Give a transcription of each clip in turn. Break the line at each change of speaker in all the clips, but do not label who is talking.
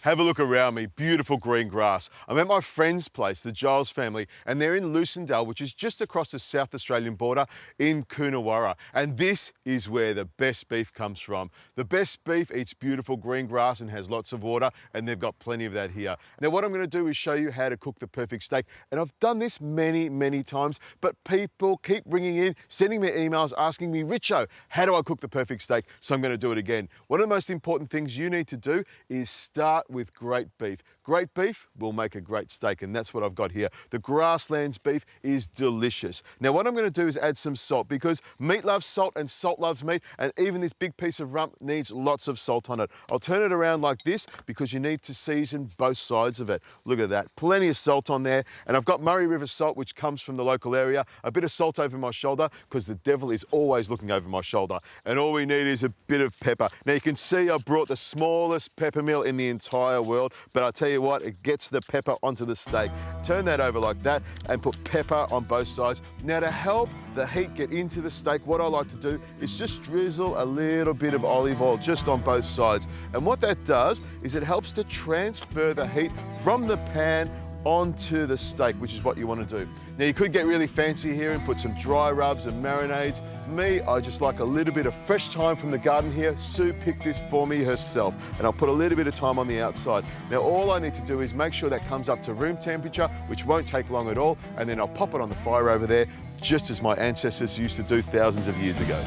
Have a look around me, beautiful green grass. I'm at my friend's place, the Giles family, and they're in Lucindale, which is just across the South Australian border in Coonawarra. And this is where the best beef comes from. The best beef eats beautiful green grass and has lots of water, and they've got plenty of that here. Now what I'm going to do is show you how to cook the perfect steak. And I've done this many times, but people keep ringing in, sending me emails asking me, Richo, how do I cook the perfect steak? So I'm going to do it again. One of the most important things you need to do is start with great beef. Great beef will make a great steak, and that's what I've got here. The Grasslands beef is delicious. Now what I'm going to do is add some salt, because meat loves salt and salt loves meat, and even this big piece of rump needs lots of salt on it. I'll turn it around like this because you need to season both sides of it. Look at that, plenty of salt on there, and I've got Murray River salt, which comes from the local area, a bit of salt over my shoulder because the devil is always looking over my shoulder, and all we need is a bit of pepper. Now you can see I brought the smallest pepper mill in the entire world, but I'll tell you what, it gets the pepper onto the steak. Turn that over like that and put pepper on both sides. Now to help the heat get into the steak, what I like to do is just drizzle a little bit of olive oil just on both sides. And what that does is it helps to transfer the heat from the pan onto the steak, which is what you want to do. Now you could get really fancy here and put some dry rubs and marinades. Me, I just like a little bit of fresh thyme from the garden here. Sue picked this for me herself, and I'll put a little bit of thyme on the outside. Now all I need to do is make sure that comes up to room temperature, which won't take long at all, and then I'll pop it on the fire over there, just as my ancestors used to do thousands of years ago.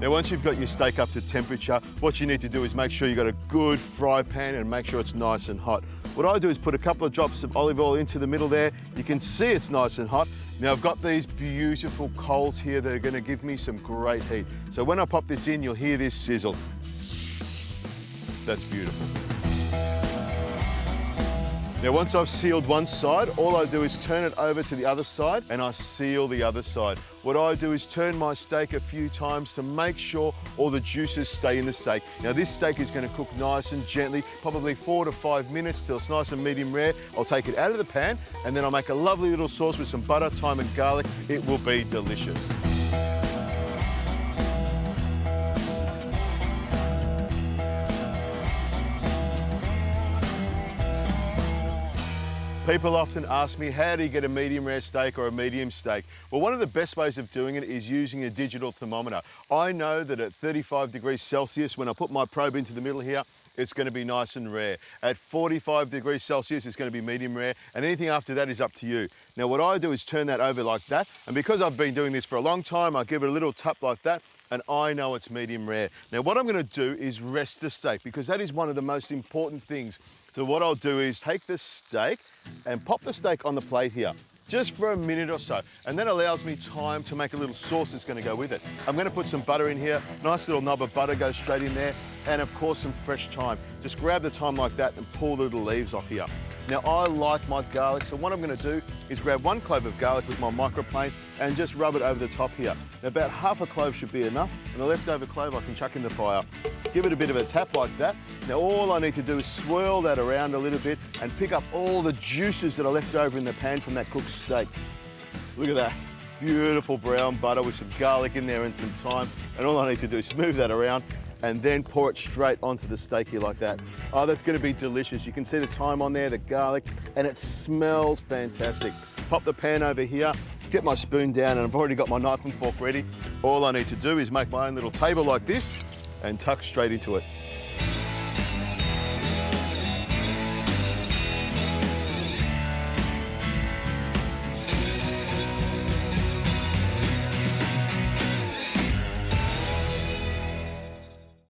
Now once you've got your steak up to temperature, what you need to do is make sure you've got a good fry pan and make sure it's nice and hot. What I do is put a couple of drops of olive oil into the middle there. You can see it's nice and hot. Now I've got these beautiful coals here that are going to give me some great heat. So when I pop this in, you'll hear this sizzle. That's beautiful. Now once I've sealed one side, all I do is turn it over to the other side and I seal the other side. What I do is turn my steak a few times to make sure all the juices stay in the steak. Now this steak is going to cook nice and gently, probably 4 to 5 minutes till it's nice and medium rare. I'll take it out of the pan and then I'll make a lovely little sauce with some butter, thyme and garlic. It will be delicious. People often ask me, how do you get a medium rare steak or a medium steak? Well, one of the best ways of doing it is using a digital thermometer. I know that at 35 degrees Celsius, when I put my probe into the middle here, it's going to be nice and rare. At 45 degrees Celsius, it's going to be medium rare, and anything after that is up to you. Now, what I do is turn that over like that, and because I've been doing this for a long time, I give it a little tap like that, and I know it's medium rare. Now, what I'm going to do is rest the steak, because that is one of the most important things. So what I'll do is take the steak and pop the steak on the plate here, just for a minute or so, and that allows me time to make a little sauce that's going to go with it. I'm going to put some butter in here, nice little knob of butter goes straight in there, and of course some fresh thyme. Just grab the thyme like that and pull the little leaves off here. Now I like my garlic, so what I'm going to do is grab 1 clove of garlic with my microplane and just rub it over the top here. Now about half a clove should be enough, and the leftover clove I can chuck in the fire. Give it a bit of a tap like that. Now all I need to do is swirl that around a little bit and pick up all the juices that are left over in the pan from that cooked steak. Look at that, beautiful brown butter with some garlic in there and some thyme, and all I need to do is move that around and then pour it straight onto the steak here like that. Oh, that's going to be delicious. You can see the thyme on there, the garlic, and it smells fantastic. Pop the pan over here, get my spoon down, and I've already got my knife and fork ready. All I need to do is make my own little table like this and tuck straight into it.